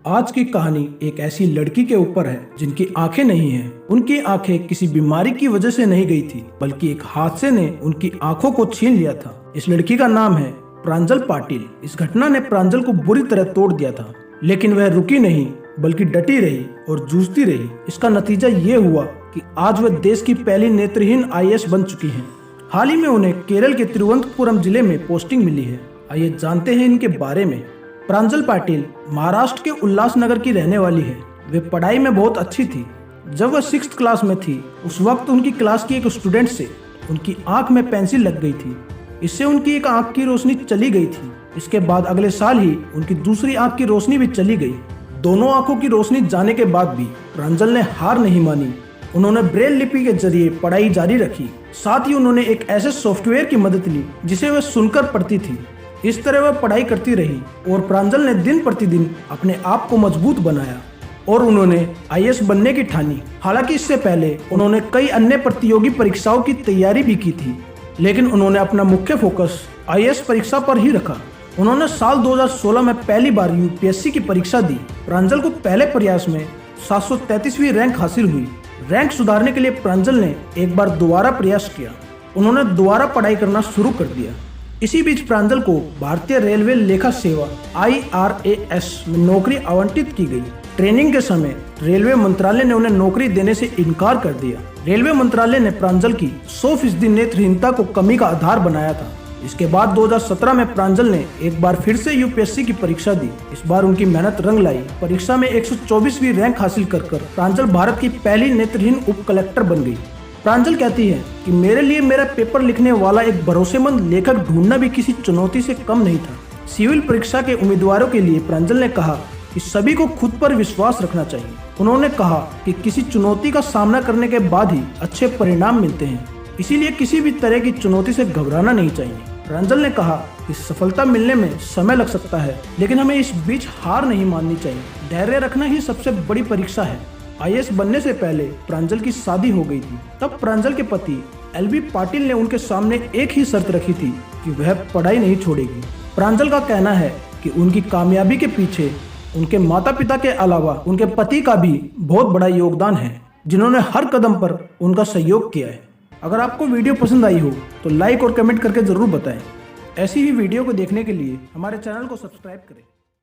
आज की कहानी एक ऐसी लड़की के ऊपर है जिनकी आंखें नहीं हैं। उनकी आंखें किसी बीमारी की वजह से नहीं गई थी, बल्कि एक हादसे ने उनकी आंखों को छीन लिया था। इस लड़की का नाम है प्रांजल पाटिल। इस घटना ने प्रांजल को बुरी तरह तोड़ दिया था, लेकिन वह रुकी नहीं, बल्कि डटी रही और जूझती रही। इसका नतीजा ये हुआ कि आज वह देश की पहली नेत्रहीन IAS बन चुकी हैं। हाल ही में उन्हें केरल के तिरुवनंतपुरम जिले में पोस्टिंग मिली है। आइए जानते हैं इनके बारे में। प्रांजल पाटिल महाराष्ट्र के उल्लासनगर की रहने वाली है। वे पढ़ाई में बहुत अच्छी थी। जब वह 6th क्लास में थी, उस वक्त उनकी क्लास की एक स्टूडेंट से उनकी आंख में पेंसिल लग गई थी। इससे उनकी एक आंख की रोशनी चली गई थी। इसके बाद अगले साल ही उनकी दूसरी आंख की रोशनी भी चली गई। दोनों आंखों की रोशनी जाने के बाद भी प्रांजल ने हार नहीं मानी। उन्होंने ब्रेल लिपि के जरिए पढ़ाई जारी रखी। साथ ही उन्होंने एक ऐसे सॉफ्टवेयर की मदद ली जिसे वह सुनकर पढ़ती थी। इस तरह वह पढ़ाई करती रही और प्रांजल ने दिन प्रतिदिन अपने आप को मजबूत बनाया और उन्होंने IAS बनने की ठानी। हालांकि इससे पहले उन्होंने कई अन्य प्रतियोगी परीक्षाओं की तैयारी भी की थी, लेकिन उन्होंने अपना मुख्य फोकस IAS परीक्षा पर ही रखा। उन्होंने साल 2016 में पहली बार UPSC की परीक्षा दी। प्रांजल को पहले प्रयास में 733वीं रैंक हासिल हुई। रैंक सुधारने के लिए प्रांजल ने एक बार दोबारा प्रयास किया। उन्होंने दोबारा पढ़ाई करना शुरू कर दिया। इसी बीच प्रांजल को भारतीय रेलवे लेखा सेवा IRAS में नौकरी आवंटित की गई। ट्रेनिंग के समय रेलवे मंत्रालय ने उन्हें नौकरी देने से इनकार कर दिया। रेलवे मंत्रालय ने प्रांजल की 100% नेत्रहीनता को कमी का आधार बनाया था। इसके बाद 2017 में प्रांजल ने एक बार फिर से UPSC की परीक्षा दी। इस बार उनकी मेहनत रंग लाई। परीक्षा में 124वीं रैंक हासिल कर प्रांजल भारत की पहली नेत्रहीन उप कलेक्टर बन गई। प्रांजल कहती है कि मेरे लिए मेरा पेपर लिखने वाला एक भरोसेमंद लेखक ढूंढना भी किसी चुनौती से कम नहीं था। सिविल परीक्षा के उम्मीदवारों के लिए प्रांजल ने कहा कि सभी को खुद पर विश्वास रखना चाहिए। उन्होंने कहा कि किसी चुनौती का सामना करने के बाद ही अच्छे परिणाम मिलते हैं, इसीलिए किसी भी तरह की चुनौती से घबराना नहीं चाहिए। प्रांजल ने कहा कि सफलता मिलने में समय लग सकता है, लेकिन हमें इस बीच हार नहीं माननी चाहिए। धैर्य रखना ही सबसे बड़ी परीक्षा है। IAS बनने से पहले प्रांजल की शादी हो गई थी। तब प्रांजल के पति LB पाटिल ने उनके सामने एक ही शर्त रखी थी कि वह पढ़ाई नहीं छोड़ेगी। प्रांजल का कहना है कि उनकी कामयाबी के पीछे उनके माता पिता के अलावा उनके पति का भी बहुत बड़ा योगदान है, जिन्होंने हर कदम पर उनका सहयोग किया है। अगर आपको वीडियो पसंद आई हो तो लाइक और कमेंट करके जरूर बताएं। ऐसी ही वीडियो को देखने के लिए हमारे चैनल को सब्सक्राइब करें।